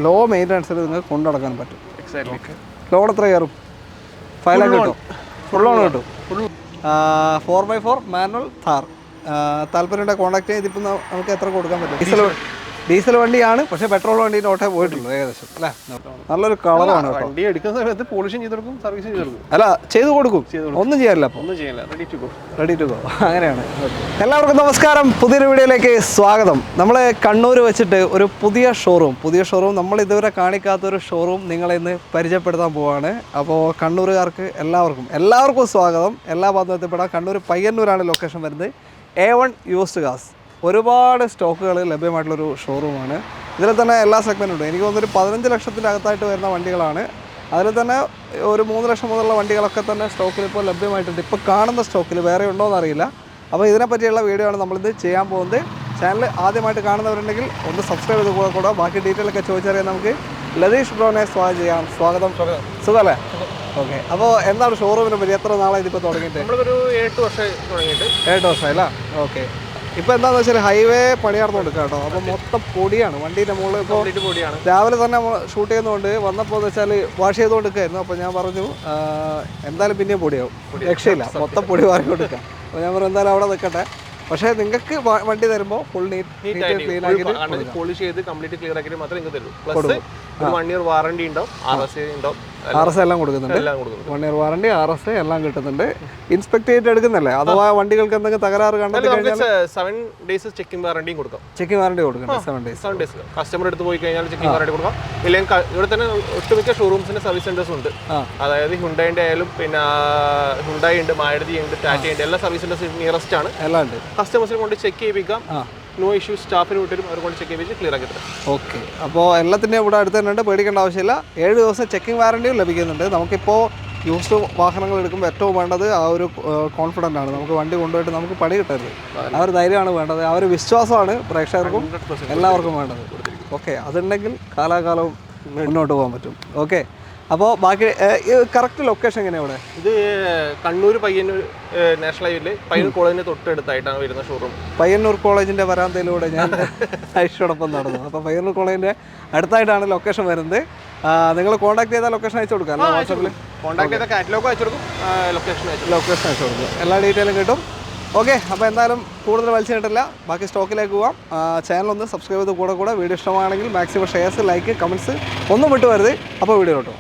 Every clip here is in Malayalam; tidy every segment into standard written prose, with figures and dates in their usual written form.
ലോ മെയിൻ്റനൻസിൽ നിങ്ങൾക്ക് കൊണ്ടു നടക്കാൻ പറ്റും. ലോൺ എത്ര കയറും? 5 lakh കിട്ടും. ഫുൾ ലോൺ കിട്ടും. 4x4 manual Thar. താല്പര്യം കോൺടാക്ട് ചെയ്ത് ഇപ്പം നമുക്ക് എത്ര കൊടുക്കാൻ പറ്റും? ഡീസൽ വണ്ടിയാണ്, പക്ഷേ പെട്രോൾ വണ്ടീൻ്റെ ഓട്ടേ പോയിട്ടുള്ളൂ ഏകദേശം അല്ലേ. നല്ലൊരു കളറാണ് കേട്ടോ. വണ്ടി എടുക്കുന്ന സമയത്ത് പോളിഷും ചെയ്ത് കൊടുക്കും, സർവീസും ചെയ്ത് കൊടുക്കും. അല്ല ചെയ്ത് കൊടുക്കും, ഒന്നും ചെയ്യാറില്ല. അപ്പോൾ ഒന്നും ചെയ്യില്ല, റെഡി ടു ഗോ അങ്ങനെയാണ്. എല്ലാവർക്കും നമസ്കാരം, പുതിയൊരു വീഡിയോയിലേക്ക് സ്വാഗതം. നമ്മൾ കണ്ണൂർ വെച്ചിട്ട് ഒരു പുതിയ ഷോറൂം നമ്മൾ ഇതുവരെ കാണിക്കാത്തൊരു ഷോറൂം നിങ്ങളെ ഇന്ന് പരിചയപ്പെടുത്താൻ പോവാണ്. അപ്പോൾ കണ്ണൂരുകാർക്ക് എല്ലാവർക്കും സ്വാഗതം. എല്ലാ ഭാഗത്തും എത്തിപ്പെടാം. കണ്ണൂർ പയ്യന്നൂരാണ് ലൊക്കേഷൻ വരുന്നത്. A1 യൂസ്ഡ് കാർസ്, ഒരുപാട് സ്റ്റോക്കുകൾ ലഭ്യമായിട്ടുള്ളൊരു ഷോറൂമാണ്. ഇതിൽ തന്നെ എല്ലാ സെഗ്മെൻറ്റും ഉണ്ട്. എനിക്ക് തോന്നുന്നൊരു 15 ലക്ഷത്തിൻ്റെ അകത്തായിട്ട് വരുന്ന വണ്ടികളാണ്. അതിൽ തന്നെ ഒരു 3 ലക്ഷം മുതലുള്ള വണ്ടികളൊക്കെ തന്നെ സ്റ്റോക്കിൽ ഇപ്പോൾ ലഭ്യമായിട്ടുണ്ട്. ഇപ്പോൾ കാണുന്ന സ്റ്റോക്കിൽ വേറെ ഉണ്ടോ എന്നറിയില്ല. അപ്പോൾ ഇതിനെപ്പറ്റിയുള്ള വീഡിയോ ആണ് നമ്മളിത് ചെയ്യാൻ പോകുന്നത്. ചാനൽ ആദ്യമായിട്ട് കാണുന്നവരുണ്ടെങ്കിൽ ഒന്ന് സബ്സ്ക്രൈബ് ചെയ്ത് കൂടെ ബാക്കി ഡീറ്റെയിൽ ഒക്കെ ചോദിച്ചറിയാൻ നമുക്ക് ലതീഷ് ബ്രോനെ സ്വാഗതം. സുഖമല്ലേ? ഓക്കെ. അപ്പോൾ എന്താണ് ഷോറൂമിനെ പറ്റി? എത്ര നാളായി ഇതിപ്പോൾ തുടങ്ങിയിട്ട്? നമ്മളൊരു 8 വർഷമായി തുടങ്ങിയിട്ട്. 8 വർഷമായില്ല? ഓക്കെ. ഇപ്പോൾ എന്താണെന്ന് വെച്ചാൽ ഹൈവേ പണിയാർന്നു കൊടുക്കുക കേട്ടോ. അപ്പോൾ മൊത്തം പൊടിയാണ് വണ്ടീൻ്റെ മുകളിൽ. ഇപ്പോൾ രാവിലെ തന്നെ ഷൂട്ട് ചെയ്യുന്നതുകൊണ്ട് വന്നപ്പോൾ എന്ന് വെച്ചാൽ വാഷ് ചെയ്തുകൊണ്ട് നിൽക്കുകയായിരുന്നു. അപ്പോൾ ഞാൻ പറഞ്ഞു എന്തായാലും പിന്നെയും പൊടിയാവും, രക്ഷയില്ല, മൊത്തം പൊടി വാരി കൊടുക്കാം. അപ്പോൾ ഞാൻ പറഞ്ഞു എന്തായാലും അവിടെ നിൽക്കട്ടെ. പക്ഷേ നിങ്ങൾക്ക് വണ്ടി തരുമ്പോൾ ഫുൾ നീറ്റ് ക്ലീൻ ആക്കി പോളിഷ് ചെയ്ത് കംപ്ലീറ്റ് ക്ലിയർ ആക്കി മാത്രമേ നിങ്ങൾക്ക് തരൂ. പ്ലസ് 1 year വാറണ്ടി ഉണ്ടാവും, RS ഉണ്ടാവും, RS എല്ലാം കൊടുക്കുന്നുണ്ട്. 1 year വാറണ്ടി, RS എല്ലാം കിട്ടുന്നുണ്ട്. ഇൻസ്പെക്ട് ചെയ്തിട്ട് എടുക്കുന്നല്ലേ? അഥവാ വണ്ടികൾക്ക് എന്തെങ്കിലും തകരാറ് കണ്ടെത്തി കഴിഞ്ഞാൽ 7 days ചെക്കിംഗ് വാറണ്ടിയും കൊടുക്കാം. ചെക്കിംഗ് വാറണ്ടി കൊടുക്കണം. 7 days കസ്റ്റമർ എടുത്ത് പോയി കഴിഞ്ഞാൽ ചെക്കിംഗ് വാറണ്ടി കൊടുക്കാം. ഇല്ലെങ്കിൽ ഇവിടെ തന്നെ ഒട്ടുമിക്ക ഷോറൂംസിന്റെ സർവീസ് സെന്റേഴ്സ് ഉണ്ട്. അതായത് ഹുണ്ടായിന്റെ ആയാലും പിന്നെ ഹുണ്ടായി ഉണ്ട്, മാരുതി ഉണ്ട്, ടാറ്റ ഉണ്ട്, എല്ലാ സർവീസ് സെന്റേഴ്സും നിയറസ്റ്റ് ആണ്. എല്ലാം ഉണ്ട്. കസ്റ്റമേഴ്സിനെ കൊണ്ട് ചെക്ക് ചെയ്യിപ്പിക്കാം. No issue. സ്റ്റാഫിന് വിട്ടരും അവർ കൊണ്ട് ചെക്ക് ചെയ്യിപ്പിച്ച് ക്ലിയർ ആക്കി തരാം. ഓക്കെ. അപ്പോൾ എല്ലാത്തിൻ്റെയും ഇവിടെ അടുത്ത് തന്നെ ഉണ്ട്, പേടിക്കേണ്ട ആവശ്യമില്ല. 7 ദിവസം ചെക്കിംഗ് വാറണ്ടിയും ലഭിക്കുന്നുണ്ട്. നമുക്കിപ്പോൾ യൂസ്ഡ് വാഹനങ്ങൾ എടുക്കുമ്പോൾ ഏറ്റവും വേണ്ടത് ആ ഒരു കോൺഫിഡൻ്റ് ആണ്. നമുക്ക് വണ്ടി കൊണ്ടുപോയിട്ട് നമുക്ക് പണി കിട്ടരുത്. ആ ഒരു ധൈര്യമാണ് വേണ്ടത്. ആ ഒരു വിശ്വാസമാണ് പ്രേക്ഷകർക്കും എല്ലാവർക്കും വേണ്ടത്. ഓക്കെ. അതുണ്ടെങ്കിൽ കാലാകാലവും മുന്നോട്ട് പോകാൻ പറ്റും. ഓക്കെ. അപ്പോൾ ബാക്കി കറക്റ്റ് ലൊക്കേഷൻ എങ്ങനെയാണ് ഇവിടെ? ഇത് കണ്ണൂർ പയ്യന്നൂർ നാഷണൽ ഹൈവേയിൽ പയ്യന്നൂർ കോളേജിന് തൊട്ടടുത്തായിട്ടാണ് വരുന്ന ഷോറൂം. പയ്യന്നൂർ കോളേജിൻ്റെ വരാന്തയിലൂടെ ഞാൻ ഐഷോടൊപ്പം നടന്നു. അപ്പോൾ പയ്യന്നൂർ കോളേജിൻ്റെ അടുത്തായിട്ടാണ് ലൊക്കേഷൻ വരുന്നത്. നിങ്ങൾ കോൺടാക്ട് ചെയ്താൽ ലൊക്കേഷൻ അയച്ചു കൊടുക്കാം. വാട്സാപ്പിൽ കോൺടാക്ട് ചെയ്താൽ കാറ്റലോഗ് അയച്ചു കൊടുക്കും, ലൊക്കേഷൻ അയച്ചു കൊടുക്കും. എല്ലാ ഡീറ്റെയിലും കിട്ടും. ഓക്കെ. അപ്പോൾ എന്തായാലും കൂടുതൽ വലിച്ചു കിട്ടില്ല, ബാക്കി സ്റ്റോക്കിലേക്ക് പോവാം. ചാനൽ ഒന്ന് സബ്സ്ക്രൈബ് ചെയ്ത് കൂടെ വീഡിയോ ഇഷ്ടമാണെങ്കിൽ മാക്സിമം ഷെയർസ്, ലൈക്ക്, കമൻറ്റ്സ് ഒന്നും വിട്ടുവരുത്. അപ്പോൾ വീഡിയോ കേട്ടോ.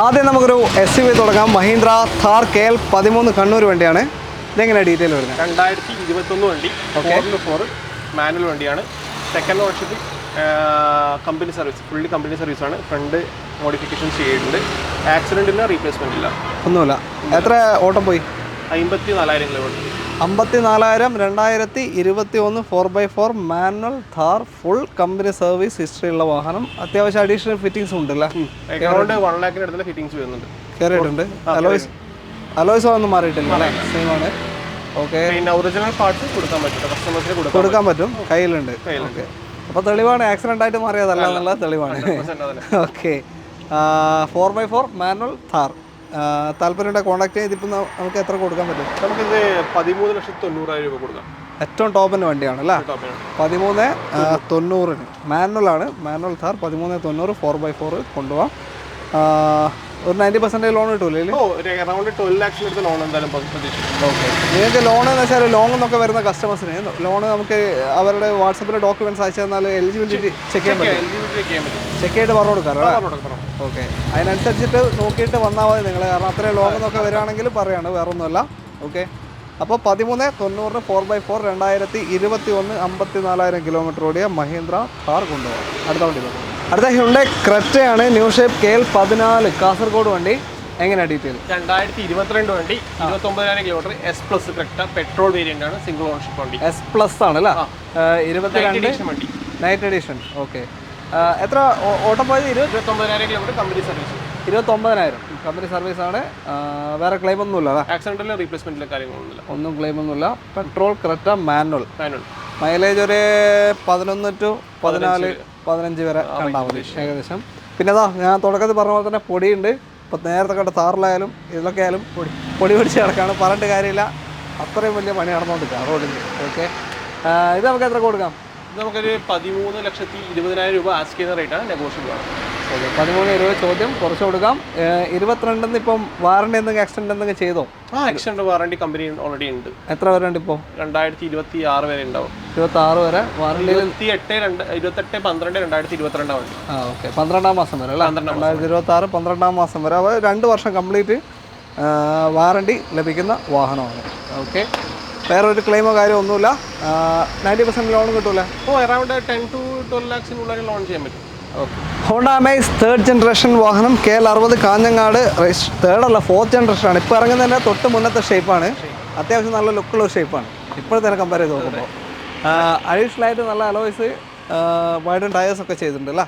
ആദ്യം നമുക്കൊരു SUV തുടങ്ങാം. മഹീന്ദ്ര താർ KL 13 കണ്ണൂർ വണ്ടിയാണ്. ഇതെങ്ങനെയാണ് ഡീറ്റെയിൽ വരുന്നത്? 2021 വണ്ടി, 4x4 മാനുവൽ വണ്ടിയാണ്. Second ownership, company service, fully company സർവീസാണ്. ഫ്രണ്ട് മോഡിഫിക്കേഷൻ ചെയ്തിട്ടുണ്ട്. ആക്സിഡൻറ്റില്ല, റീപ്ലേസ്മെൻ്റ് ഇല്ല, ഒന്നുമില്ല. എത്ര ഓട്ടം പോയി? 54,000 kilometre. 54,000 2021 4x4 manual Thar, full company service history ഉള്ള വാഹനം. അത്യാവശ്യം അഡീഷണൽ ഫിറ്റിംഗ്സ് ഉണ്ടല്ലേ? അറൗണ്ട് 1 lakh അടുത്തുള്ള ഫിറ്റിംഗ്സ് വരുന്നുണ്ട്. കയറിയിട്ടുണ്ട്. അലോയ്സ് ഒന്നും മാറിയിട്ടില്ല അല്ലേ? സെയിം ആണ്. ഓക്കെ. പിന്നെ ഒറിജിനൽ പാർട്സ് കൊടുക്കാൻ പറ്റും, കസ്റ്റമേഴ്സിന് കൊടുക്കാൻ പറ്റും. കയ്യിലുണ്ട്. ഓക്കെ. അപ്പോൾ തെളിവാണ്, ആക്സിഡൻ്റ് ആയിട്ട് മാറിയതല്ല എന്നുള്ള തെളിവാണ്. ഓക്കെ. 4x4 manual Thar. താല്പര്യം കോൺടാക്ട് ചെയ്തിപ്പോൾ നമുക്ക് എത്ര കൊടുക്കാൻ പറ്റും? നമുക്കിത് 13,90,000 രൂപ കൊടുക്കാം. ഏറ്റവും ടോപ്പിൻ്റെ വണ്ടിയാണ് അല്ലേ? 13,90,000 മാനുവലാണ്. മാനുവൽ താർ 13,90,000 4x4 കൊണ്ടുപോകാം. ഒരു 90% ലോൺ കിട്ടൂല്ലേ? അറൗണ്ട് 12 lakhs അടുത്ത് ലോൺ എന്തായാലും പ്രതീക്ഷിക്കും. ഓക്കെ. നിങ്ങൾക്ക് ലോൺ എന്ന് വെച്ചാൽ ലോൺ എന്നൊക്കെ വരുന്ന കസ്റ്റമേഴ്സിന് ലോണ് നമുക്ക് അവരുടെ വാട്സപ്പിൽ ഡോക്യുമെൻറ്റ്സ് അയച്ചു തന്നാൽ എലിജിബിലിറ്റി ചെക്ക് ചെയ്യാൻ പറ്റും. ചെക്ക് ചെയ്തിട്ട് പറഞ്ഞു കൊടുക്കാറോ? ഓക്കെ. അതിനനുസരിച്ചിട്ട് നോക്കിയിട്ട് വന്നാൽ മതി നിങ്ങൾ. കാരണം അത്രയും ലോൺ എന്നൊക്കെ വരികയാണെങ്കിൽ പറയാണ്, വേറെ ഒന്നുമല്ല. ഓക്കെ. അപ്പോൾ 13,90,000 4x4 2021 54,000 കിലോമീറ്റർ ഓടിയ മഹീന്ദ്ര താർ കൊണ്ടുപോകാം. അടുത്ത ഹ്യുണ്ടായ് ക്രെറ്റയാണ്. ന്യൂ ഷേപ്പ് KL 14 കാസർഗോഡ് വണ്ടി. എങ്ങനെയാണ് ഡീറ്റെയിൽ? 2022 വണ്ടി, 29,000 kilometre. S+ Creta petrol variant ആണ്, സിംഗിൾ ഓണർഷിപ്പ് വണ്ടി. S+ ആണല്ലേ? 22 വണ്ടി, നൈറ്റ് എഡിഷൻ. ഓക്കെ. എത്ര ഓട്ടം പോയത്? 29,000 കിലോമീറ്റർ കമ്പനി സർവീസ്. 29,000 കമ്പനി സർവീസാണ്. വേറെ ക്ലെയിം ഒന്നുമില്ല? ആക്സിഡന്റിലും റീപ്ലേസ്മെന്റിലും കാര്യങ്ങളൊന്നുമില്ല, ഒന്നും ക്ലെയിം ഒന്നുമില്ല. Petrol Creta manual. മൈലേജ് ഒരു 11 to 14 15 വരെ കണ്ടാൽ മതി ഏകദേശം. പിന്നെ അതാ ഞാൻ തുടക്കത്തിൽ പറഞ്ഞ പോലെ തന്നെ പൊടിയുണ്ട്. ഇപ്പോൾ നേരത്തെ കണ്ട താറിലായാലും ഇതിലൊക്കെ ആയാലും പൊടി പിടിച്ച് കിടക്കാണ്. പറഞ്ഞിട്ട് കാര്യമില്ല, അത്രയും വലിയ പണി നടന്നുകൊണ്ടിരിക്കുക റോഡിൽ. ഓക്കെ. ഇത് നമുക്ക് എത്ര കൊടുക്കാം? ഇത് നമുക്കൊരു 13,20,000 രൂപ ആസ്ക് ചെയ്യുന്ന റേറ്റാണ്, നെഗോഷ്യബിൾ ആണ്. ഓക്കെ, 13-20 ചോദ്യം, കുറച്ച് കൊടുക്കാം. 22 ഇപ്പം വാറണ്ടി എന്തെങ്കിലും എക്സ്റ്റെൻഡ് എന്തെങ്കിലും ചെയ്തോ? എക്സ്റ്റൻഡ് വാറണ്ടി കമ്പനി ഓൾറെഡി ഉണ്ട്. എത്ര വരെ ഉണ്ട് ഇപ്പോൾ? 2026 വരെ ഉണ്ടാവും. 26 വരെ വാറണ്ടി. 28/12/2022 വണ്ടി. ഓക്കെ, 12-ാം മാസം വരെ അല്ലേ? 2026 12-ാം മാസം വരെ. അപ്പോൾ 2 വർഷം കംപ്ലീറ്റ് വാറണ്ടി ലഭിക്കുന്ന വാഹനമാണ്. ഓക്കെ, വേറെ ഒരു ക്ലെയിമോ കാര്യമോ ഒന്നുമില്ല. 90% ലോൺ കിട്ടൂലേ? അറൗണ്ട് 10 to 12 lakhs ലോൺ ചെയ്യാൻ പറ്റും. Okay, Honda Amaze 3rd generation വാഹനം, KL60 കാഞ്ഞങ്ങാട്. തേർഡ് അല്ല, 4th ജനറേഷൻ ആണ്. ഇപ്പോൾ ഇറങ്ങുന്നതിൻ്റെ തൊട്ട് മുന്നത്തെ ഷേപ്പാണ്. അത്യാവശ്യം നല്ല ലുക്കുള്ള ഒരു ഷേപ്പാണ് ഇപ്പോഴത്തെ കമ്പയർ ചെയ്ത് നോക്കുമ്പോൾ. അഡീഷണൽ ആയിട്ട് നല്ല അലോയ്സ്, വൈഡൻ ടയേഴ്സ് ഒക്കെ ചെയ്തിട്ടുണ്ട് അല്ലേ?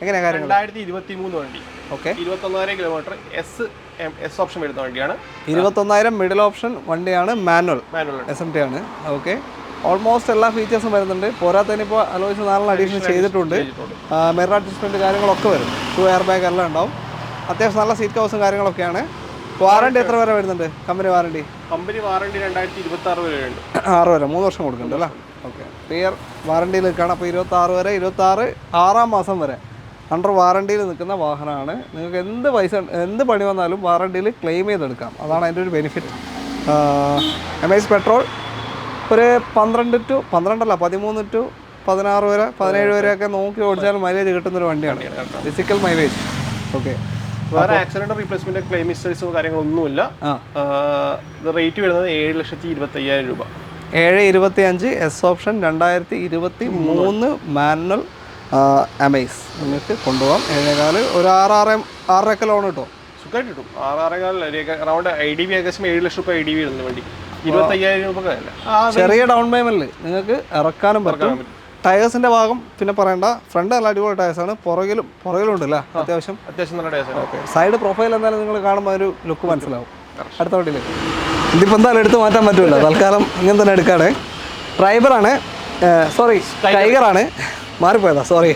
എങ്ങനെയാണ് കാര്യങ്ങൾ? 2023 വണ്ടി. Okay, 21,000 kilometre. എസ് ഓപ്ഷൻ വരുന്ന വണ്ടിയാണ്. 21,000 മിഡിൽ ഓപ്ഷൻ വണ്ടിയാണ്. മാനുവൽ SMT ആണ്. ഓക്കെ, ഓൾമോസ്റ്റ് എല്ലാ ഫീച്ചേഴ്സും വരുന്നുണ്ട്. പോരാത്തതിന് ഇപ്പോൾ അലോയ്സ് 4 അഡീഷണൽ ചെയ്തിട്ടുണ്ട്. മിറർ അഡ്ജസ്റ്റ്മെൻറ്റ് കാര്യങ്ങളൊക്കെ വരും. 2 എയർ ബാഗ് എല്ലാം ഉണ്ടാവും. അത്യാവശ്യം നല്ല സീറ്റ് കവേഴ്സും കാര്യങ്ങളൊക്കെയാണ്. വാറണ്ടി എത്ര വരെ വരുന്നുണ്ട്? കമ്പനി വാറണ്ടി 2026 വരെ ഉണ്ട്. 6 വരെ, 3 വർഷം കൊടുക്കുന്നുണ്ട് അല്ലേ? ഓക്കെ, ക്ലിയർ വാറണ്ടിയിൽ നിൽക്കുകയാണ്. അപ്പോൾ 26 വരെ, 26 6-ാം മാസം വരെ അണ്ടർ വാറണ്ടിയിൽ നിൽക്കുന്ന വാഹനമാണ്. നിങ്ങൾക്ക് എന്ത് പണി വന്നാലും വാറണ്ടിയിൽ ക്ലെയിം ചെയ്തെടുക്കാം. അതാണ് അതിൻ്റെ ഒരു ബെനിഫിറ്റ്. അമേസ് പെട്രോൾ ഒരു 13 to 16 വരെ 17 വരെയൊക്കെ നോക്കി ഓടിച്ചാൽ മൈലേജ് കിട്ടുന്നൊരു വണ്ടിയാണ്. Physical mileage. ഓക്കെ, വേറെ ആക്സിഡന്റ് റീപ്ലേസ്മെന്റ് ക്ലെയിം ഹിസ്റ്ററീസോ കാര്യങ്ങളൊന്നുമില്ല. റേറ്റ് വരുന്നത് 7,25,000 രൂപ. 7,25 എസ് ഓപ്ഷൻ 2023 മാനുവൽ അമേസ് നിങ്ങൾക്ക് കൊണ്ടുപോകാം. 7.4 ഒരു 6.5 ലോൺ കിട്ടും. സുഖമായിട്ട് കിട്ടും. 6.5 അറൗണ്ട് IDV ഏകദേശം 7 ലക്ഷം രൂപ IDV വരുന്ന വണ്ടി. 25,000 രൂപ ചെറിയ ഡൗൺ പേയ്മെന്റിൽ നിങ്ങൾക്ക് ഇറക്കാനും പറ്റും. ടയേഴ്സിന്റെ ഭാഗം പിന്നെ പറയണ്ട, ഫ്രണ്ട് നല്ല അടിപൊളി ടയേഴ്സാണ്. പുറകിലുണ്ട് അല്ലേ? അത്യാവശ്യം നല്ല ടയേഴ്സാണ്. ഓക്കെ, സൈഡ് പ്രൊഫൈൽ എന്തായാലും നിങ്ങൾ കാണുമ്പോൾ ഒരു ലുക്ക് മനസ്സിലാവും. അടുത്ത വണ്ടിയിൽ ഇതിപ്പോൾ എന്തായാലും എടുത്ത് മാറ്റാൻ പറ്റില്ല. തൽക്കാലം ഇങ്ങനെ തന്നെ എടുക്കാണ്. ഡ്രൈവറാണ്, സോറി കൈഗറാണ്, മാറിപ്പോയതാ, സോറി.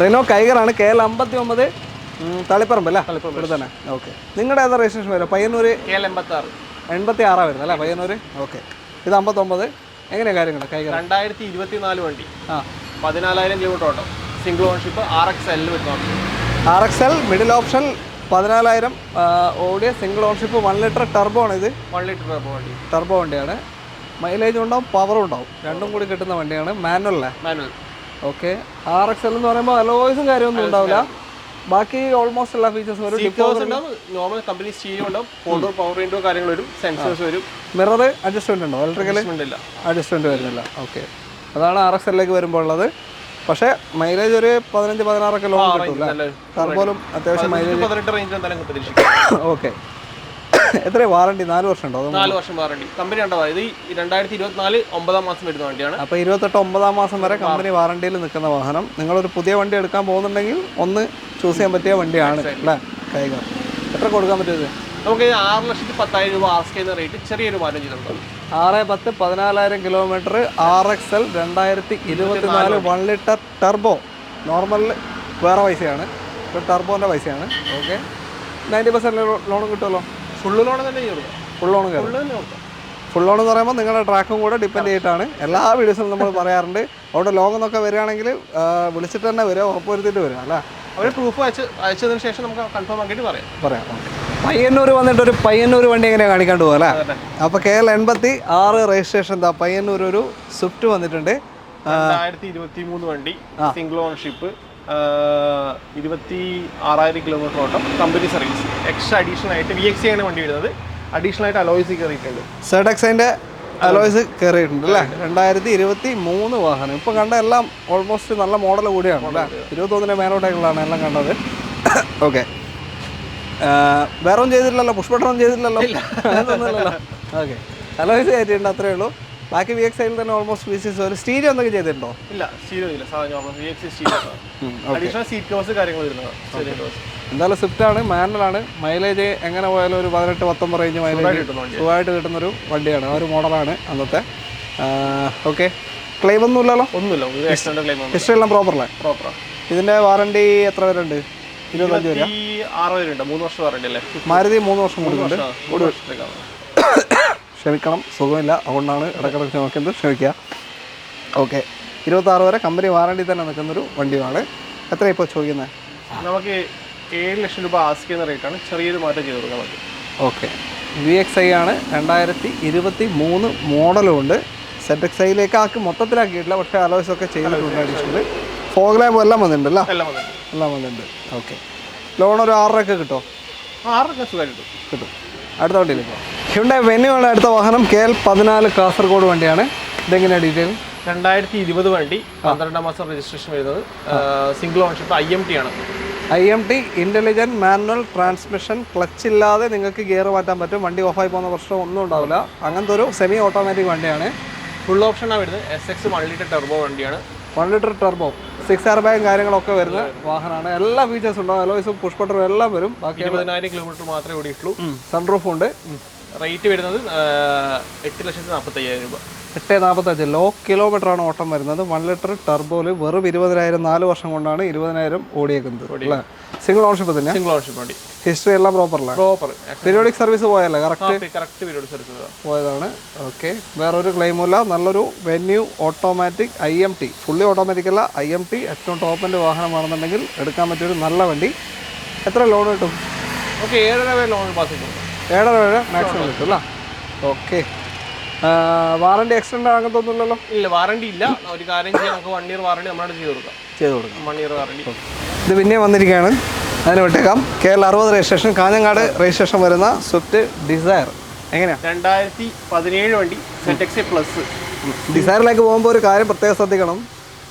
റെനോ കൈഗറാണ്. KL59 തളിപ്പറമ്പ് അല്ലേ? ഇവിടെ തന്നെ. ഓക്കെ, നിങ്ങളുടെ ഏതാ രജിസ്ട്രേഷൻ വരും? പയ്യന്നൂർ KL86 86 വരുന്നത് അല്ലേ? പയ്യന്നൂർ. ഓക്കെ, ഇത് 59. എങ്ങനെയാണ് കാര്യങ്ങൾ? കൈഗർ 2024 വണ്ടി. 14,000 kilometre auto. Single ownership. RXL വരുന്ന RXL മിഡിൽ ഓപ്ഷൻ 14,000 ഓടിയ സിംഗിൾ ഓൺഷിപ്പ് 1 ലിറ്റർ ടർബോ ആണ്. ഇത് 1 ലിറ്റർ ടർബോ വണ്ടിയാണ്. മൈലേജ് ഉണ്ടാവും, പവറും ഉണ്ടാവും, രണ്ടും കൂടി കിട്ടുന്ന വണ്ടിയാണ്. മാനുവൽ. ഓക്കെ, RXL എന്ന് പറയുമ്പോൾ അലോയ്സും കാര്യമൊന്നും ഉണ്ടാവില്ല. ബാക്കി ഓൾമോസ്റ്റ് എല്ലാ ഫീച്ചേഴ്സും വരും. നോർമൽ കമ്പനി സ്റ്റീരിയോ ഉണ്ടാവും. പവർ വിൻഡോ കാര്യങ്ങൾ വരും. സെൻസേഴ്സ് വരും. മിറർ അഡ്ജസ്റ്റ്മെന്റ് ഉണ്ടോ? ഇലക്ട്രിക്കൽ അഡ്ജസ്റ്റ്മെന്റ് വരുന്നില്ല. ഓക്കെ, അതാണ് RXL-ലേക്ക് വരുമ്പോൾ ഉള്ളത്. പക്ഷേ മൈലേജ് ഒരു 15-16 ലോൺ കിട്ടില്ല. ടർബോലും അത്യാവശ്യം മൈലേജ് 18 റേഞ്ച് എന്തായാലും പ്രതീക്ഷിക്കും. ഓക്കെ, എത്രയാണ് വാറണ്ടി? 4 വർഷം ഉണ്ടോ? 4 വർഷം വാറണ്ടി കമ്പനി ഉണ്ടാവും. ഇത് 2024 9-ാം മാസം വരുന്ന വണ്ടിയാണ്. അപ്പോൾ 28 9-ാം മാസം വരെ കമ്പനി വാറണ്ടിയിൽ നിൽക്കുന്ന വാഹനം. നിങ്ങളൊരു പുതിയ വണ്ടി എടുക്കാൻ പോകുന്നുണ്ടെങ്കിൽ ഒന്ന് ചൂസ് ചെയ്യാൻ പറ്റിയ വണ്ടിയാണ് അല്ലേ? കൈഗർ എത്ര കൊടുക്കാൻ പറ്റുന്നത്? നമുക്ക് 6,10,000 രൂപ ആസ്ക് ചെയ്യുന്ന റേറ്റ് ചെറിയൊരു മാറ്റം ചെയ്തിട്ടുണ്ട്. 6-10 14,000 kilometre. RXL 2024 1 litre turbo. Normal വേറെ പൈസയാണ്, ടർബോൻ്റെ പൈസയാണ്. ഓക്കെ, 90% ലോൺ കിട്ടുമല്ലോ? ഫുൾ ലോൺ തന്നെ ചെയ്യുള്ളൂ. ഫുൾ ലോൺ കയറും. ഫുൾ ലോൺ എന്ന് പറയുമ്പോൾ നിങ്ങളുടെ ട്രാക്കും കൂടെ ഡിപ്പെൻഡ് ചെയ്തിട്ടാണ്. എല്ലാ വീഡിയോസിലും നമ്മൾ പറയാറുണ്ട്. അവിടെ ലോങ് എന്നൊക്കെ വരികയാണെങ്കിൽ വിളിച്ചിട്ട് തന്നെ വരിക, ഉറപ്പുവരുത്തിയിട്ട് വരിക അല്ലേ? അവർ പ്രൂഫ് അയച്ചതിന് ശേഷം നമുക്ക് കൺഫേം ആക്കിയിട്ട് പറയാം. പയ്യന്നൂർ വന്നിട്ട് ഒരു പയ്യന്നൂർ വണ്ടി എങ്ങനെയാണ് കാണിക്കാണ്ട് പോകാം അല്ലേ? അപ്പോൾ KL86 രജിസ്ട്രേഷൻ എന്താ? പയ്യന്നൂർ ഒരു സ്വിഫ്റ്റ് വന്നിട്ടുണ്ട്. 2023 വണ്ടി. Single ownership. 26,000 കിലോമീറ്റർ ഓട്ടം. Company service. എക്സ്ട്രാ അഡീഷണൽ ആയിട്ട് VXC ആണ് വണ്ടി വരുന്നത്. അഡീഷണൽ ആയിട്ട് അലോയ്സ് കയറിയിട്ടുണ്ട്. ZXന്റെ അലോയ്സ് കയറിയിട്ടുണ്ട് അല്ലേ? 2023 വാഹനം. ഇപ്പോൾ കണ്ട എല്ലാം ഓൾമോസ്റ്റ് നല്ല മോഡൽ കൂടിയാണ് അല്ലേ? 21 മേലോട്ടേക്കുള്ളതാണ് എല്ലാം കണ്ടത്. ഓക്കെ, വേറെ ഒന്നും ചെയ്തിട്ടില്ലല്ലോ? പുഷ് ബട്ടൺ ഒന്നും ചെയ്തിട്ടില്ലല്ലോ? അതൊന്നുമില്ലല്ലോ. ഓക്കെ, അലോയ്സ് കയറ്റിയിട്ടുണ്ട്, അത്രയേ ഉള്ളൂ. ബാക്കി VXIയിൽ തന്നെ ഓൾമോസ്റ്റ് പീസസ് ഒരു സ്റ്റീരിയോ എന്തൊക്കെ ചെയ്തിട്ടുണ്ടോ? ഇല്ല, സ്റ്റീരിയോ ഇല്ല. VXC stereo. Additional seat covers കാര്യങ്ങൾ വരുന്നത്. എന്തായാലും സ്വിഫ്റ്റ് ആണ്, മാനുവലാണ്. മൈലേജ് എങ്ങനെ പോയാലും ഒരു 18-19 റേഞ്ച് മൈലേജ് സുഖമായിട്ട് കിട്ടുന്നൊരു വണ്ടിയാണ്. ആ ഒരു മോഡലാണ് അന്നത്തെ. ഓക്കെ, ക്ലെയിം ഒന്നും ഇല്ലല്ലോ? ഒന്നുമില്ല. ഹിസ്റ്ററി എല്ലാം പ്രോപ്പറാണ്. ഇതിൻ്റെ വാറണ്ടി എത്ര വരെ ഉണ്ട്? 25 വരെ? 6 വരെ ഉണ്ട്. 3 വർഷം വാറണ്ടി അല്ലേ? മാരുതി 3 വർഷം കൊടുക്കുന്നുണ്ട്. ക്ഷമിക്കണം, സുഖമില്ല, അതുകൊണ്ടാണ് ഇടയ്ക്കിടയ്ക്ക് നോക്കുന്നത്, ക്ഷമിക്കുക. ഓക്കെ 26 വരെ കമ്പനി വാറണ്ടി തന്നെ നിൽക്കുന്നൊരു വണ്ടിയാണ്. എത്ര ഇപ്പോൾ ചോദിക്കുന്നത്? നമുക്ക് 7 ലക്ഷം രൂപ ആസ്ക് ചെയ്യുന്ന റേറ്റാണ്. ചെറിയൊരു മാറ്റം ചെയ്ത് കൊടുക്കാൻ പറ്റും. ഓക്കെ. VXi ആണ്, 2023 മോഡലും ഉണ്ട്. ZXiയിലേക്ക് ആക്കി മൊത്തത്തിലാക്കിയിട്ടില്ല, പക്ഷേ അലോയ്സൊക്കെ ചെയ്തിട്ടുണ്ട്. അഡീഷണൽ ഫോഗ് ലാമ്പ് എല്ലാം വന്നിട്ടുണ്ടല്ലോ. എല്ലാം വന്നിട്ടുണ്ട്. ഓക്കെ. ലോൺ ഒരു 6 രൂപ കിട്ടുമോ? 6 രൂപ സുഖമായിട്ട് കിട്ടും. അടുത്ത വണ്ടിയിലേക്ക് ഹ്യുണ്ടായി വെന്യൂ ആണ് അടുത്ത വാഹനം. KL14 കാസർഗോഡ് വണ്ടിയാണ്. ഇതെങ്ങനെയാണ് ഡീറ്റെയിൽ? 2020 വണ്ടി, 12 മാസം രജിസ്ട്രേഷൻ വരുന്നത്, സിംഗിൾ ഓൺഷിപ്പ്, IMT ആണ്. IMT intelligent manual transmission, clutch ഇല്ലാതെ നിങ്ങൾക്ക് ഗിയർ മാറ്റാൻ പറ്റും. വണ്ടി ഓഫായി പോകുന്ന പ്രശ്നം ഒന്നും ഉണ്ടാവില്ല. അങ്ങനത്തെ ഒരു സെമി ഓട്ടോമാറ്റിക് വണ്ടിയാണ്. ഫുൾ ഓപ്ഷനാണ് വരുന്നത്. SX 1 ലിറ്റർ ടെർബോ വണ്ടിയാണ്. 1 ലിറ്റർ ടെർബോ, 6 എയർ ബാഗും കാര്യങ്ങളൊക്കെ വരുന്ന വാഹനമാണ്. എല്ലാ ഫീച്ചേഴ്സും ഉണ്ടാവും. അലോയ്സും പുഷ് ബട്ടറും എല്ലാം വരും. ബാക്കി 20,000 കിലോമീറ്റർ മാത്രമേ ഓടിയിട്ടുള്ളൂ. സൺറൂഫ് ഉണ്ട്. റേറ്റ് വരുന്നത് 8,45,000 രൂപ. 8,45. ലോ കിലോമീറ്റർ ആണ് ഓട്ടം വരുന്നത്. 1 ലിറ്റർ ടെർബോയിൽ വെറും 20,000, 4 വർഷം കൊണ്ടാണ് 20,000 ഓടിയേക്കുന്നത് അല്ലേ? സിംഗിൾ ഓൺഷിപ്പ് തന്നെ. സിംഗിൾ ഓൺഷിപ്പ് വണ്ടി. ഹിസ്റ്ററി എല്ലാം പ്രോപ്പർ. പീരിയോഡിക് സർവീസ് പോയല്ലേ? കറക്റ്റ് പീരിയോഡിക് സർവീസ് പോയതാണ്. ഓക്കെ. വേറൊരു ക്ലെയിമുമില്ല. നല്ലൊരു venue automatic IMT, fully automatic അല്ല, IMT ഏറ്റവും ടോപ്പിൻ്റെ വാഹനമാണെന്നുണ്ടെങ്കിൽ എടുക്കാൻ പറ്റിയൊരു നല്ല വണ്ടി. എത്ര ലോൺ കിട്ടും? ഓക്കെ, 7,500 വരെ ലോൺ പാസ് ചെയ്തു. 7,500 വരെ മാക്സിമം കിട്ടും അല്ലേ? ഓക്കെ. വാറണ്ടി എക്സ്റ്റെൻഡ് അങ്ങനത്തെ ഒന്നുമില്ലല്ലോ? ഇല്ല, വാറണ്ടി ഇല്ല. ഒരു കാര്യം ചെയ്യാം, നമുക്ക് 1 ഇയർ വാറണ്ടി നമ്മളോട് ചെയ്ത് കൊടുക്കാം. 1 ഇയർ വാറണ്ടി. ഇത് പിന്നെ വന്നിരിക്കുകയാണ്, അതിന് വിട്ടേക്കാം. KL60 രജിസ്ട്രേഷൻ, കാഞ്ഞങ്ങാട് രജിസ്ട്രേഷൻ വരുന്ന സ്വിഫ്റ്റ് ഡിസയർ. എങ്ങനെയാണ്? 2017 വണ്ടി, ZXi പ്ലസ്. ഡിസയറിലേക്ക് പോകുമ്പോൾ ഒരു കാര്യം പ്രത്യേകം ശ്രദ്ധിക്കണം.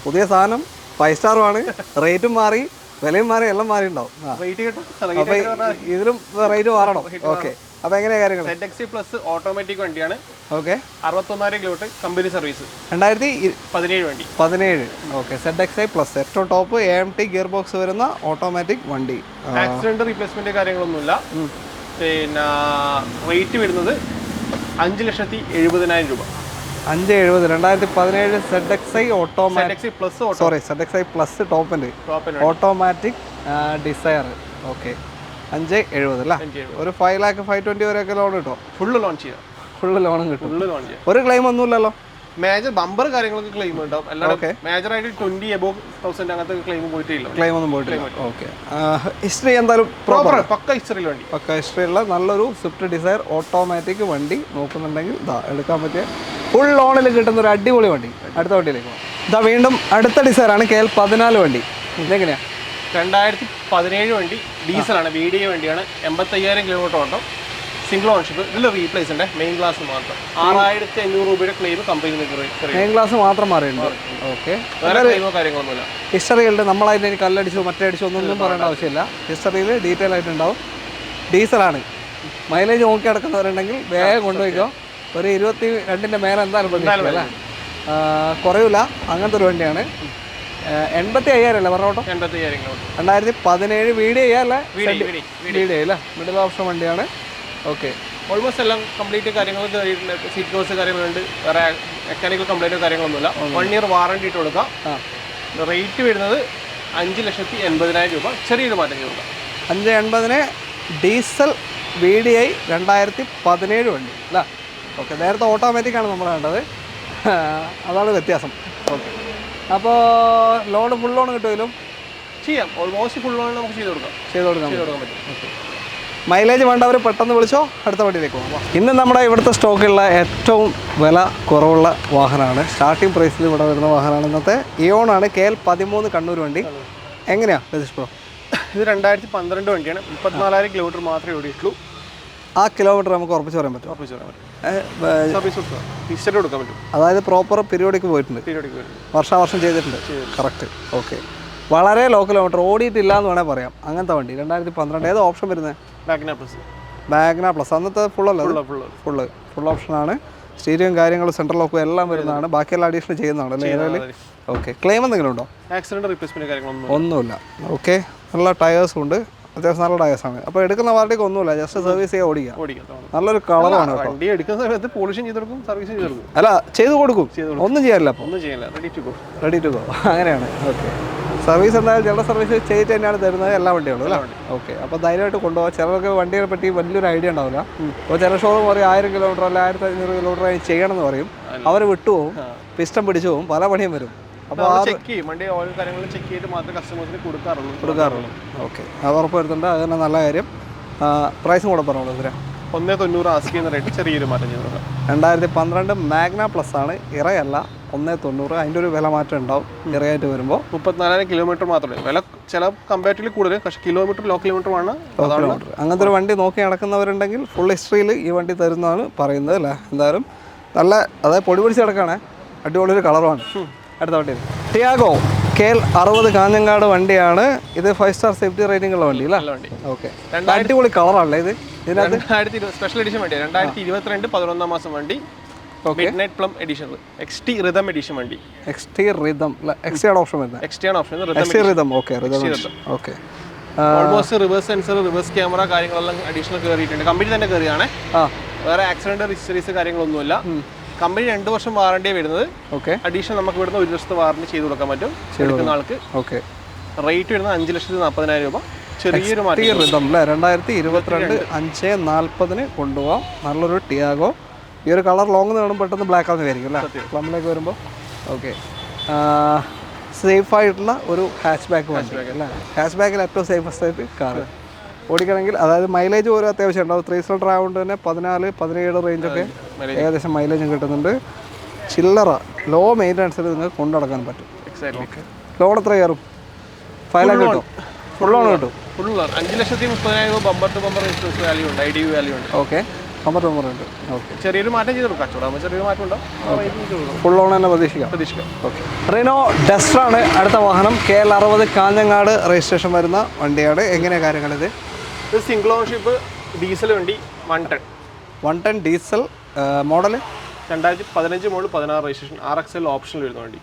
പുതിയ സാധനം 5 സ്റ്റാറുമാണ്. റേറ്റും മാറി, വിലയും മാറി, എല്ലാം മാറി ഉണ്ടാവും. റേറ്റ് കിട്ടും. അപ്പോൾ ഇതിലും റേറ്റ് മാറണം. ഓക്കെ. അപ്പോൾ എങ്ങനെയാണ് കാര്യങ്ങൾ? ZXi പ്ലസ് ഓട്ടോമാറ്റിക് വണ്ടിയാണ്. ഓക്കെ. 61,000 kilometre company service. 2017 വണ്ടി. 17. ഓക്കെ. ZXi പ്ലസ് ഏറ്റവും ടോപ്പ് AMT ഗിയർ ബോക്സ് വരുന്ന ഓട്ടോമാറ്റിക് വണ്ടി. ആക്സിഡന്റ് റീപ്ലേസ്മെന്റ് കാര്യങ്ങളൊന്നുമില്ല. പിന്നെ റേറ്റ് വരുന്നത് 5,70,000 രൂപ. 5,70,000. 2017 ZXi ഓട്ടോമാറ്റിക് ZXi പ്ലസ് ടോപ്പിൻ്റെ ഓട്ടോമാറ്റിക് ഡിസയർ. ഓക്കെ. 5,70,000 അല്ല? ഒരു 5,05,20,000 വരെയൊക്കെ ലോൺ കിട്ടും. ഫുള്ള് ലോൺ ചെയ്യാം. ഫുള്ള് ലോണും കിട്ടും. ഒരു ക്ലെയിം ഒന്നുമില്ലല്ലോ? മേജർ ബമ്പർ കാര്യങ്ങളൊക്കെ ക്ലെയിം ഉണ്ടാവും. എല്ലാവരും മേജറായിട്ട് 20 above അങ്ങനത്തെ ക്ലെയിം പോയിട്ടില്ല. ക്ലെയിം ഒന്നും പോയിട്ടില്ല. ഓക്കെ. ഹിസ്റ്ററി എന്തായാലും പ്രോപ്പർ പക്ക ഹിസ്റ്ററിയിൽ വണ്ടി. പക്ക ഹിസ്റ്ററിയുള്ള നല്ലൊരു സ്വിഫ്റ്റ് ഡിസയർ ഓട്ടോമാറ്റിക് വണ്ടി നോക്കുന്നുണ്ടെങ്കിൽ ഇതാ എടുക്കാൻ പറ്റിയ ഫുൾ ലോണിൽ കിട്ടുന്ന ഒരു അടിപൊളി വണ്ടി. അടുത്ത വണ്ടിയിലേക്ക് പോകാം. ഇതാ വീണ്ടും അടുത്ത ഡിസയറാണ് KL14 വണ്ടി. ഇതെങ്ങനെയാണ്? 2017 വണ്ടി, ഡീസലാണ്, VDI വണ്ടിയാണ്. 85,000 കിലോമീറ്റർ ഓട്ടം, സിംഗിൾ ഓൺഷിപ്പ്. ഇതിൽ റീപ്ലേസ് ഉണ്ട്, മെയിൻ ഗ്ലാസ് മാത്രം. 6,500 രൂപയുടെ ക്ലെയിം കമ്പനി. മെയിൻ ഗ്ലാസ് മാത്രം മാറിയിട്ടുണ്ട്. ഓക്കെ. വേറെ ക്ലെയിമോ കാര്യങ്ങളൊന്നുമില്ല. ഹിസ്റ്ററികളുടെ നമ്മളതിന് ഇനി കല്ലടിച്ചോ മറ്റേ അടിച്ചോ ഒന്നും പറയേണ്ട ആവശ്യമില്ല. ഹിസ്റ്ററിയിൽ ഡീറ്റെയിൽ ആയിട്ടുണ്ടാവും. ഡീസലാണ്. മൈലേജ് നോക്കി നടക്കുന്നവരുണ്ടെങ്കിൽ വേഗം കൊണ്ടുപോയിക്കോ. ഒരു 22ൻ്റെ മേലെ എന്തായാലും പ്രതീക്ഷിക്കും അല്ലേ? കുറയില്ല. അങ്ങനത്തെ ഒരു വണ്ടിയാണ്. 85,000 അല്ലേ പറഞ്ഞോട്ടോ? 85,000 കിലോമീറ്റർ. 2017 VDI അല്ലേ? VDI അല്ലേ? മിഡിൽ ഓപ്ഷൻ വണ്ടിയാണ്. ഓക്കെ. ഓൾമോസ്റ്റ് എല്ലാം കംപ്ലീറ്റ് കാര്യങ്ങളൊക്കെ കഴിഞ്ഞിട്ടുണ്ട്. സീറ്റ് കവേഴ്സ് കാര്യങ്ങളുണ്ട്. വേറെ മെക്കാനിക്കൽ കംപ്ലൈൻറ്റോ കാര്യങ്ങളൊന്നുമില്ല. 1 ഇയർ വാറണ്ടി ഇട്ട് കൊടുക്കാം. റേറ്റ് വരുന്നത് 5,80,000 രൂപ. ചെറിയൊരു മാറ്റം ചെയ്ത് കൊടുക്കാം. 5,80,000 ഡീസൽ VDI 2017 വണ്ടി അല്ലേ? ഓക്കെ. നേരത്തെ ഓട്ടോമാറ്റിക്കാണ് നമ്മൾ വേണ്ടത്, അതാണ് വ്യത്യാസം. ഓക്കെ. അപ്പോൾ ലോൺ ഫുൾ ലോൺ കിട്ടുമല്ലോ? ചെയ്യാം. ഓൾമോസ്റ്റ് ഫുൾ ലോൺ നമുക്ക് ചെയ്ത് കൊടുക്കാൻ പറ്റും. ഓക്കെ. മൈലേജ് വേണ്ടവർ പെട്ടെന്ന് വിളിച്ചോ. അടുത്ത വണ്ടിയിലേക്ക് പോകാം. ഇന്ന് നമ്മുടെ ഇവിടുത്തെ സ്റ്റോക്കുള്ള ഏറ്റവും വില കുറവുള്ള വാഹനമാണ്. സ്റ്റാർട്ടിംഗ് പ്രൈസിൽ ഇവിടെ വരുന്ന വാഹനമാണ് ഇന്നത്തെ ഇയോണാണ്. KL13 കണ്ണൂർ വണ്ടി. എങ്ങനെയാണ് രജിസ്റ്റർ ബ്രോ? ഇത് 2012 വണ്ടിയാണ്. 34,000 കിലോമീറ്റർ മാത്രമേ ഓടിയിട്ടുള്ളൂ. ആ കിലോമീറ്റർ നമുക്ക് ഉറപ്പിച്ച് പറയാൻ പറ്റും. സർവീസ് ഹിസ്റ്ററി കൊടുക്കാൻ പറ്റും. അതായത് പ്രോപ്പർ പീരിയോഡിക്ക് പോയിട്ടുണ്ട്, വർഷാവർഷം ചെയ്തിട്ടുണ്ട്. കറക്റ്റ്. ഓക്കെ. വളരെ ലോ കിലോമീറ്റർ ഓടിയിട്ടില്ല എന്ന് വേണേൽ പറയാം. അങ്ങനത്തെ വണ്ടി 2012. ഏത് ഓപ്ഷൻ വരുന്നത്? ബാഗ്ന പ്ലസ്. അന്നത്തെ ഫുൾ ഓപ്ഷനാണ്. സ്റ്റീരിയോയും കാര്യങ്ങളും സെൻട്രൽ ലോക്കും എല്ലാം വരുന്നതാണ്. ബാക്കിയെല്ലാം അഡീഷണൽ ചെയ്യുന്നതാണ് അല്ലേ? ഓക്കെ. ക്ലെയിം എന്തെങ്കിലും ഉണ്ടോ? ആക്സിഡന്റ് റീപ്ലേസ്മെന്റ് കാര്യങ്ങളൊന്നും ഒന്നുമില്ല. ഓക്കെ. നല്ല ടയേഴ്സും ഉണ്ട്, അത്യാവശ്യം നല്ല ടയേഴ്സാണ്. അപ്പോൾ എടുക്കുന്ന പാർട്ടിക്ക് ഒന്നുമില്ല, ജസ്റ്റ് സർവീസ് ചെയ്യാൻ ഓടിക്കാം. നല്ലൊരു കളറാണ്. വണ്ടി എടുക്കുന്ന സമയത്ത് പോളിഷ് ചെയ്ത് കൊടുക്കും, സർവീസ് ചെയ്ത് കൊടുക്കും. അല്ല, ചെയ്ത് കൊടുക്കും. ഒന്നും ചെയ്യാനില്ല. അപ്പോൾ ഒന്നും ചെയ്യില്ല. റെഡി ടു ഗോ അങ്ങനെയാണ്. ഓക്കെ. സർവീസ് എന്തായാലും ജനറൽ സർവീസ് ചെയ്തിട്ട് തന്നെയാണ് തരുന്നത് എല്ലാ വണ്ടികളും അല്ലേ? ഓക്കെ. അപ്പോൾ ധൈര്യമായിട്ട് കൊണ്ടുപോകാം. ചിലർക്ക് വണ്ടിയെ പറ്റി വലിയൊരു ഐഡിയ ഉണ്ടാവില്ല. അപ്പോൾ ചില ഷോറൂം പറയും 1000 കിലോമീറ്റർ അല്ല 1,500 കിലോമീറ്റർ ചെയ്യണമെന്ന് പറയും. അവർ വിട്ടുപോകും. പിസ്റ്റം പിടിച്ചു പോകും, പല പണിയും വരും. അപ്പോൾ ചെക്ക് ചെയ്യും, വണ്ടി ഓരോ കാര്യങ്ങളും ചെക്ക് ചെയ്തിട്ട് മാത്രമേ കസ്റ്റമേഴ്സിന് കൊടുക്കാറുള്ളൂ. ഓക്കെ, അത് ഉറപ്പ് വരുത്തുന്നുണ്ട്, അത് തന്നെ നല്ല കാര്യം. പ്രൈസും കൂടെ പറഞ്ഞോളൂ. ഇതിന് 190 ആസ്ക് ചെയ്യുന്ന റേറ്റ് ചെറിയൊരു മാറ്റം ചെയ്തു. 2012 മാഗ്ന പ്ലസ് ആണ്, ഇറയല്ല. 190, അതിൻ്റെ ഒരു വില മാറ്റം ഉണ്ടാവും ഇറയായിട്ട് വരുമ്പോൾ. 34,000 കിലോമീറ്റർ മാത്രമേ വില, ചില കമ്പാരിറ്റീവ്ലി കൂടുതൽ, പക്ഷേ കിലോമീറ്റർ ലോ കിലോമീറ്റർ ആണ്. അങ്ങനത്തെ ഒരു വണ്ടി നോക്കി നടക്കുന്നവരുണ്ടെങ്കിൽ ഫുൾ ഹിസ്റ്ററിയിൽ ഈ വണ്ടി തരുന്നതാണ് പറയുന്നത് അല്ലേ. എന്തായാലും നല്ല, അതായത് പൊടി പിടിച്ച് കിടക്കുകയാണ്, അടിപൊളി ഒരു കളറുമാണ്. അടുത്ത വണ്ടി ടിയാഗോ KL 60 കാഞ്ഞങ്ങാട് വണ്ടിയാണ്. ഇത് 5 സ്റ്റാർ സേഫ്റ്റി റേറ്റിംഗ് ഉള്ള വണ്ടി അല്ലേ? ഓക്കെ, അടിപൊളി കളറാണല്ലേ ഇത്. ഇതിനകത്ത് സ്പെഷ്യൽ എഡിഷൻ വണ്ടിയാണ്. 2022 11 മാസം വണ്ടി. Midnight plum edition, XT rhythm edition വണ്ടി. XT റിതം, XT ആണ് ഓപ്ഷൻ വരുന്നത്. XT ആണ് option, XT rhythm. Okay, okay. Almost reverse sensor, reverse camera കാര്യങ്ങളെല്ലാം അഡീഷണൽ കയറിയിട്ടുണ്ട്. കമ്പനി തന്നെ കയറിയാണ്, വേറെ ആക്സിഡന്റ് ഹിസ്റ്ററീസ് കാര്യങ്ങളൊന്നുമില്ല. കമ്പനി 2 വർഷം വാറണ്ടിയാണ് വരുന്നത്. ഓക്കെ, അഡീഷണൽ നമുക്ക് ഇവിടുന്ന് 1 വർഷത്തെ വാറണ്ടി ചെയ്ത് കൊടുക്കാൻ പറ്റും എടുക്കുന്ന ആൾക്ക്. ഓക്കെ, റേറ്റ് വരുന്നത് 5,40,000 രൂപ. ചെറിയൊരു മാറ്റം. 2022 5,40,000 കൊണ്ടുപോകാം. നല്ലൊരു ടിയാഗോ. ഈ ഒരു കളർ ലോങ് വേണം, പെട്ടെന്ന് ബ്ലാക്ക് ആവുന്നതായിരിക്കും അല്ലേ പ്ലമ്മിലേക്ക് വരുമ്പോൾ. ഓക്കെ, സേഫായിട്ടുള്ള ഒരു ഹാച്ച് ബാക്ക് വണ്ടി അല്ലേ. ഹാച്ച് ബാക്കിൽ ഏറ്റവും സേഫസ്റ്റ് ആയിട്ട് കാറ് ഓടിക്കണമെങ്കിൽ, അതായത് മൈലേജ് ഓരോ അത്യാവശ്യം ഉണ്ടാവും. 3 സിലിണ്ടർ ആയതുകൊണ്ട് തന്നെ 14-17 റേഞ്ചൊക്കെ ഏകദേശം മൈലേജും കിട്ടുന്നുണ്ട്. ചില്ലറ ലോ മെയിൻ്റനൻസിൽ നിങ്ങൾക്ക് കൊണ്ടു നടക്കാൻ പറ്റും. ലോൺ എത്ര കയറും? 5 ലാഖ് കിട്ടും, ഫുൾ ലോൺ കിട്ടും. 5,30,000 രൂപ bumper to bumper insurance value ഉണ്ട്, IDV വാല്യൂ ഉണ്ട്. ഓക്കെ, ബമ്പർ ഉണ്ട്. ഓക്കെ, ചെറിയൊരു മാറ്റം ചെയ്ത് കൊടുക്കാം, കച്ചവടം ചെറിയൊരു മാറ്റം ഉണ്ടാവും. ഫുൾ ലോൺ തന്നെ പ്രതീക്ഷിക്കാം. ഓക്കെ, റിനോ ഡസ്റ്ററാണ് അടുത്ത വാഹനം. KL 60 കാഞ്ഞങ്ങാട് രജിസ്ട്രേഷൻ വരുന്ന വണ്ടിയാണ്. എങ്ങനെയാണ് കാര്യങ്ങളിത്? ഇത് സിംഗിൾ ഓണർഷിപ്പ് ഡീസൽ വണ്ടി, 1 ton diesel model. 2015 model 16 registration, RXL ഓപ്ഷനിൽ വരുന്ന വണ്ടി.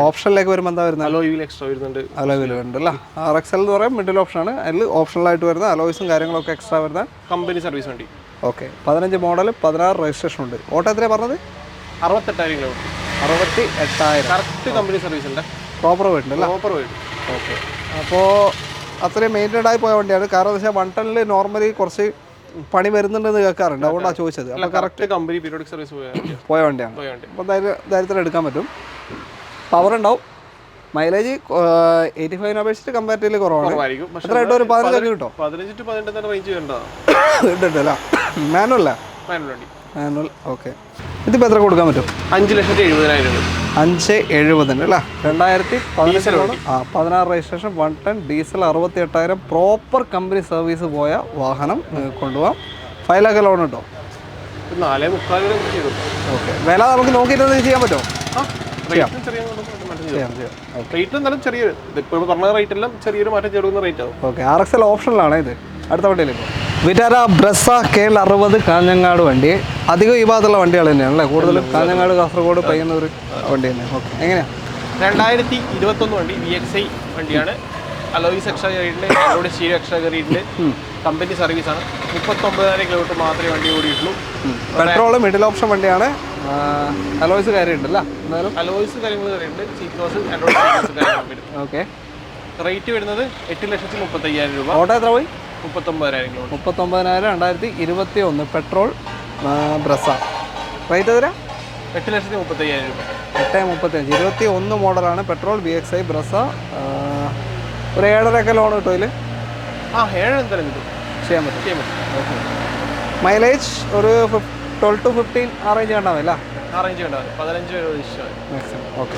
ഓപ്ഷനിലേക്ക് വരുമ്പോൾ എന്താ വരുന്നത്? അലോയിൽ എക്സ്ട്രാ വരുന്നുണ്ട്. അലോയിൽ വരുന്നുണ്ട് അല്ലേ. RXL എന്ന് പറയാൻ മിഡിൽ ഓപ്ഷനാണ്, അതിൽ ഓപ്ഷണലായിട്ട് വരുന്ന അലോയ്സും കാര്യങ്ങളൊക്കെ എക്സ്ട്രാ വരുന്ന കമ്പനി സർവീസ് വണ്ടി. ഓക്കെ, 15 മോഡൽ 16 രജിസ്ട്രേഷൻ ഉണ്ട്. ഓട്ടോ എത്രയാണ് പറഞ്ഞത്? 68,000 കിലോമീറ്റർ. 68,000 കറക്റ്റ് കമ്പനി സർവീസ് ഉണ്ട്, പ്രോപ്പർ പോയിട്ടുണ്ടല്ലേ. പ്രോപ്പർ പോയിട്ട്. ഓക്കെ, അപ്പോൾ അത്രയും മെയിൻറ്റൈൻഡ് ആയി പോയ വണ്ടിയാണ്. കാരണം എന്താ വെച്ചാൽ 1 ടണ്ണിൽ നോർമലി കുറച്ച് പണി വരുന്നുണ്ടെന്ന് കേൾക്കാറുണ്ട്, അതുകൊണ്ടാണ് ചോദിച്ചത്. അപ്പോൾ കറക്റ്റ് കമ്പനി പീരിയോഡിക് സർവീസ് പോയ വണ്ടിയാണ്. അപ്പോൾ ധൈര്യത്തിൽ എടുക്കാൻ പറ്റും. പവർ ഉണ്ടാവും. മൈലേജ് 85 അപേക്ഷിച്ച് കമ്പാരിറ്റീവ്ലി കുറവാണ്. എത്ര കിട്ടും? ഒരു 15 കിട്ടും. 15 to 18 റേഞ്ച് വേണ്ടതാണ്. മാനുവൽ. ഓക്കെ, ഇതിപ്പോൾ എത്ര കൊടുക്കാൻ പറ്റും? 5,70,000 രൂപ. 5,70,000 അല്ലേ. 2016 registration, 1 ton diesel, 68,000 proper company service പോയ വാഹനം കൊണ്ടുപോകാം. 5 ലാഖ് ലോൺ കിട്ടും. 4,300,000 ചെയ്തു. ഓക്കെ, വില നമുക്ക് നോക്കിയിട്ട് ചെയ്യാൻ പറ്റുമോ? റേറ്റ് നല്ല ചെറിയൊരു, ഇപ്പോൾ പറഞ്ഞ റേറ്റ് എല്ലാം ചെറിയൊരു മാറ്റം ചേർക്കുന്ന റേറ്റ് ആവും. ഓക്കെ, RXL ഓപ്ഷനിലാണ് ഇത്. അടുത്ത വണ്ടിയിലേക്ക് വിറ്റാര ബ്രസ KL 60 കാഞ്ഞങ്ങാട് വണ്ടി. അധികം ഈ ഭാഗത്തുള്ള വണ്ടികൾ തന്നെയാണ് അല്ലേ, കൂടുതലും കാഞ്ഞങ്ങാട്, കാസർഗോഡ്, പയ്യന്നൂർ വണ്ടി തന്നെ. ഓക്കെ, എങ്ങനെയാണ്? 2021 വണ്ടി, VXI വണ്ടിയാണ്. അലോയ്സ് എക്സ്ട്രാ കയറിയിട്ടുണ്ട്, അതിലൂടെ സ്റ്റീരിയോ എക്സ്ട്രാ കയറിയിട്ടുണ്ട്. കമ്പനി സർവീസാണ്. 39,000 കിലോമീറ്റർ മാത്രമേ വണ്ടി ഓടിയിട്ടുള്ളൂ. പെട്രോൾ മിഡിൽ ഓപ്ഷൻ വണ്ടിയാണ്. അലോയ്സ് കയറിയിട്ടുണ്ടല്ല, എന്തായാലും അലോയ്സ് കാര്യങ്ങൾ കയറിയിട്ടുണ്ട്. Seat close, Android. Okay, rate വരുന്നത് 8,35,000 രൂപ. ഓട്ടോ എത്ര പോയി? 39,000 കിലോമീറ്റർ. 39,000 2021 പെട്രോൾ ബ്രസ. റേറ്റ് എത്ര? 8,35,000 രൂപ. 8,35,000 21 മോഡലാണ്. Petrol VXI Brezza. ഒരു 7.5 ലോൺ കിട്ടും അതിൽ. 7 എന്തായാലും കിട്ടും, ചെയ്യാൻ പറ്റും. ഓക്കെ, മൈലേജ് ഒരു 12 to 15 ആ റേഞ്ച് കണ്ടാവില്ല. ആ റേഞ്ച് കണ്ടാൽ 15 മാക്സിമം. ഓക്കെ,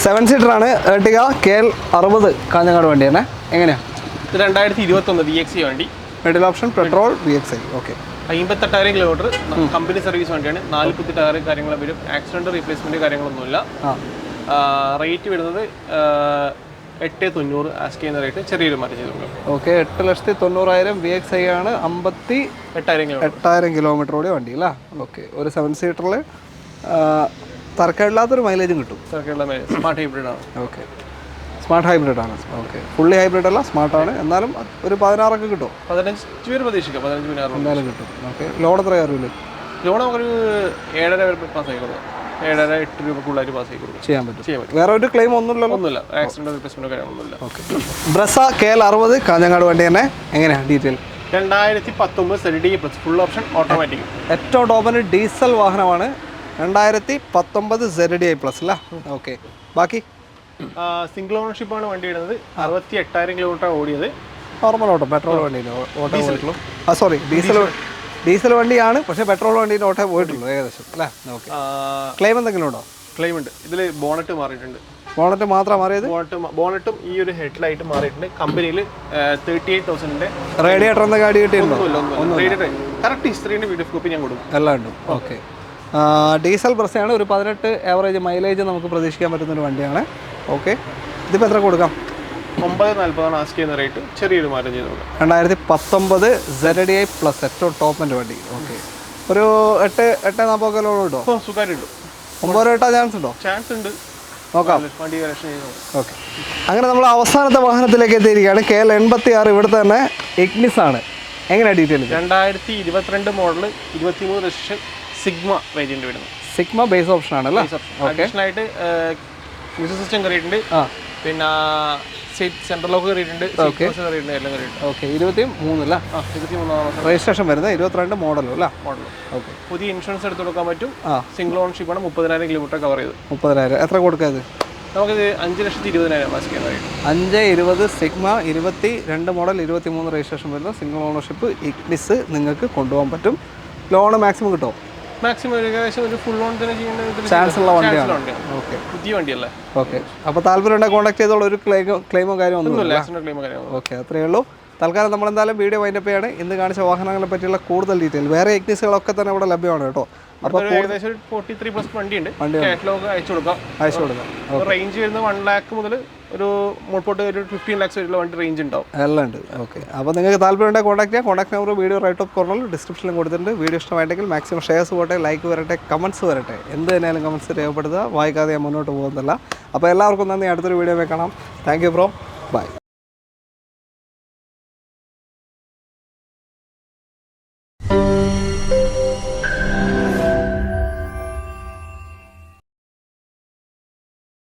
7 സീറ്ററാണ് എർട്ടിഗ KL 60 കാഞ്ഞങ്ങാട് വണ്ടി തന്നെ. എങ്ങനെയാണ്? 2021 VXI വണ്ടി, middle option, petrol VXI. Okay, 58,000 kilometre company service വണ്ടിയാണ്. 4 പുതിയ ടയർ കാര്യങ്ങൾ വരും. ആക്സിഡന്റ് റീപ്ലേസ്മെന്റ് കാര്യങ്ങളൊന്നുമില്ല. റേറ്റ് വരുന്നത് 8,90,000 ആസ്ക് ചെയ്യുന്ന റേറ്റ് ചെറിയൊരു മാറ്റം ചെയ്തു. ഓക്കെ, 8,90,000 VXI ആണ്. 58,000 കിലോമീറ്റർ ഓടിയ വണ്ടി അല്ലേ. ഓക്കെ, ഒരു 7 സീറ്ററിൽ തർക്കമില്ലാത്തൊരു മൈലേജും കിട്ടും. സ്മാർട്ട് ഹൈബ്രിഡ് ആണ്. ഓക്കെ, സ്മാർട്ട് ഹൈബ്രിഡ് ആണ്. ഓക്കെ, ഫുള്ളി ഹൈബ്രിഡ് അല്ല, സ്മാർട്ടാണ്. എന്നാലും ഒരു 16 കിട്ടും. 15 വരെ പ്രതീക്ഷിക്കാം. 15 എന്തായാലും കിട്ടും. ഓക്കെ, ലോൺ എത്ര കയറില്ല? ലോൺ നമുക്കൊരു 7.5 വരെ പാസ്സായി കൊടുക്കാം. 7.5-8 രൂപക്കുള്ളായിട്ട് പാസ് ചെയ്ത് കൊടുക്കും. ചെയ്യാൻ പറ്റും. വേറെ ഒരു ക്ലെയിം ഒന്നുമില്ല. ആക്സിഡന്റ് റീപ്ലേസ്മെന്റ് കാര്യങ്ങളൊന്നുമില്ല. ഓക്കെ, ബ്രസ KL 60 കാഞ്ഞങ്ങാട് വണ്ടി തന്നെ. എങ്ങനെയാണ് detail? 2019 ZD plus full option automatic. ഏറ്റവും ടോപ്പിന് ഡീസൽ വാഹനമാണ്. 2019 ZDI പ്ലസ് അല്ല? ഓക്കെ. ബാക്കി സിംഗിൾ ഓണർഷിപ്പാണ് വണ്ടി ഇടുന്നത്. 68,000 കിലോമീറ്റർ ഓടിയത്. നോർമൽ ഓട്ടോ, പെട്രോൾ വണ്ടിയിലോ ഓട്ടോ പോയിട്ടുള്ളൂ? സോറി, ഡീസൽ വണ്ടിയാണ്, പക്ഷേ പെട്രോൾ വണ്ടീൻ്റെ ഓട്ടോ പോയിട്ടുള്ളൂ ഏകദേശം അല്ലേ? ഓക്കെ. ക്ലെയിം എന്തെങ്കിലും ഉണ്ടോ? ക്ലെയിം ഉണ്ട്. ഇതിൽ ബോണറ്റ് മാറിയിട്ടുണ്ട്. ബോണറ്റ് മാത്രം മാറിയത്? ബോണറ്റും ഈ ഒരു ഹെഡ് ലൈറ്റ് മാറിയിട്ടുണ്ട്. കമ്പനിയിൽ 38,000 റേഡിയേറ്റർ എന്ന ഗാഡി കിട്ടിയിട്ടുണ്ടോ? കറക്റ്റ് ഹിസ്റ്ററിന്റെ വീഡിയോ കോപ്പി ഞാൻ കൊടുക്കും. എല്ലാം ഉണ്ട്. ഓക്കെ. ഡീസൽ പ്രശ്നമാണ്. ഒരു 18 ആവറേജ് മൈലേജ് നമുക്ക് പ്രതീക്ഷിക്കാൻ പറ്റുന്നൊരു വണ്ടിയാണ്. ഓക്കെ. ഇതിപ്പോൾ എത്ര കൊടുക്കാം? 940 ആസ്ക് ചെയ്യുന്ന റേറ്റ്, ചെറിയൊരു മാറ്റം ചെയ്തോളൂ. 2019 ZDI പ്ലസ് ഏറ്റവും ടോപ്പിൻ്റെ വണ്ടി. ഓക്കെ. ഒരു 8-40 കിലോ കിട്ടോ? സുഖമായിട്ട് കിട്ടും. 9 കിട്ടാൻ ചാൻസ് ഉണ്ടോ? ചാൻസ് ഉണ്ട്, നോക്കാം. വണ്ടി കളക്ഷൻ ചെയ്തോ. ഓക്കെ. അങ്ങനെ നമ്മൾ അവസാനത്തെ വാഹനത്തിലേക്ക് എത്തിയിരിക്കുകയാണ്. KL 86 ഇവിടുത്തെ തന്നെ ഇഗ്നിസ് ആണ്. എങ്ങനെയാണ് detail? 2022 model, 23 registration, sigma variant വരുന്നത്. സിഗ്മ ബേസ് ഓപ്ഷൻ ആണല്ലോ. അഡീഷണൽ ആയിട്ട് മ്യൂസിക് സിസ്റ്റം കയറിയിട്ടുണ്ട്. പിന്നെ സെൻട്രൽ ലോക്ക് കയറിയിട്ടുണ്ട്. എല്ലാം കയറിയിട്ടുണ്ട്. ഓക്കെ. 23 അല്ല? 23 രജിസ്ട്രേഷൻ വരുന്നത്. 22 മോഡലും അല്ല? മോഡൽ. ഓക്കെ. പുതിയ ഇൻഷുറൻസ് എടുത്ത് കൊടുക്കാൻ പറ്റും. സിംഗിൾ ഓണർഷിപ്പാണ്. 30,000 കിലോമീറ്റർ കവർ ചെയ്ത്. 30,000. എത്ര കൊടുക്കാത്? നമുക്കിത് 5,20,000 ആസ്ക് ചെയ്യാൻ കഴിയും. 5,20 സിഗ്മ 22 മോഡൽ 23 രജിസ്ട്രേഷൻ വരുന്ന സിംഗിൾ ഓണർഷിപ്പ് ഇഗ്നിസ് നിങ്ങൾക്ക് കൊണ്ടുപോകാൻ പറ്റും. ലോണ് മാക്സിമം കിട്ടുമോ? മാക്സിമം ഏകദേശം ഒരു ഫുൾ ഓൺ തന്നെ ചെയ്യേണ്ട ചാൻസ് ഉള്ള വണ്ടിയാണ്. ഓക്കെ. പുതിയ വണ്ടിയല്ലേ? ഓക്കെ. അപ്പോൾ താല്പര്യം ഉണ്ടെങ്കിൽ കോൺടാക്ട് ചെയ്തോളൂ. ഒരു ക്ലെയിമോ കാര്യമോ ഒന്നുമില്ല. ഓക്കെ. അത്രയേ ഉള്ളൂ. തൽക്കാലം നമ്മളെന്തായാലും വീഡിയോ വൈൻഡപ്പ് ചെയ്യാണ്. ഇന്ന് കാണിച്ച വാഹനങ്ങളെ പറ്റിയുള്ള കൂടുതൽ ഡീറ്റെയിൽ വേറെ ഇഗ്നിസുകളൊക്കെ തന്നെ ഇവിടെ ലഭ്യമാണ് കേട്ടോ. അപ്പോൾ ഏകദേശം 43+ വണ്ടിയുണ്ട്. കാറ്റലോഗ് അയച്ചു കൊടുക്കാം. റേഞ്ച് വരുന്നത് 1 lakh മുതൽ ഒരു മുമ്പോട്ട് ഒരു 15 lakhs വരെയുള്ള വണ്ടി റേഞ്ച് ഉണ്ടാവും. എല്ലാം ഉണ്ട്. ഓക്കെ. അപ്പോൾ നിങ്ങൾക്ക് താല്പര്യം ഉണ്ടെങ്കിൽ കോൺടാക്ട് ചെയ്യാം. Contact number video right of കോർണറിൽ ഡിസ്ക്രിപ്ഷനിലും കൊടുത്തിട്ടുണ്ട്. വീഡിയോ ഇഷ്ടമായിട്ടെങ്കിൽ മാക്സിമം ഷെയർസ് പോട്ടെ, ലൈക്ക് വരട്ടെ, കമൻറ്റ്സ് വരട്ടെ. എന്ത് തന്നെയാലും കമൻറ്റ്സ് രേഖപ്പെടുത്തുക. വായിക്കാതെ ഞാൻ മുന്നോട്ട് പോകുന്നില്ല. അപ്പോൾ എല്ലാവർക്കും നന്ദി. അടുത്തൊരു വീഡിയോ കാണാം. Thank you bro. ബൈ.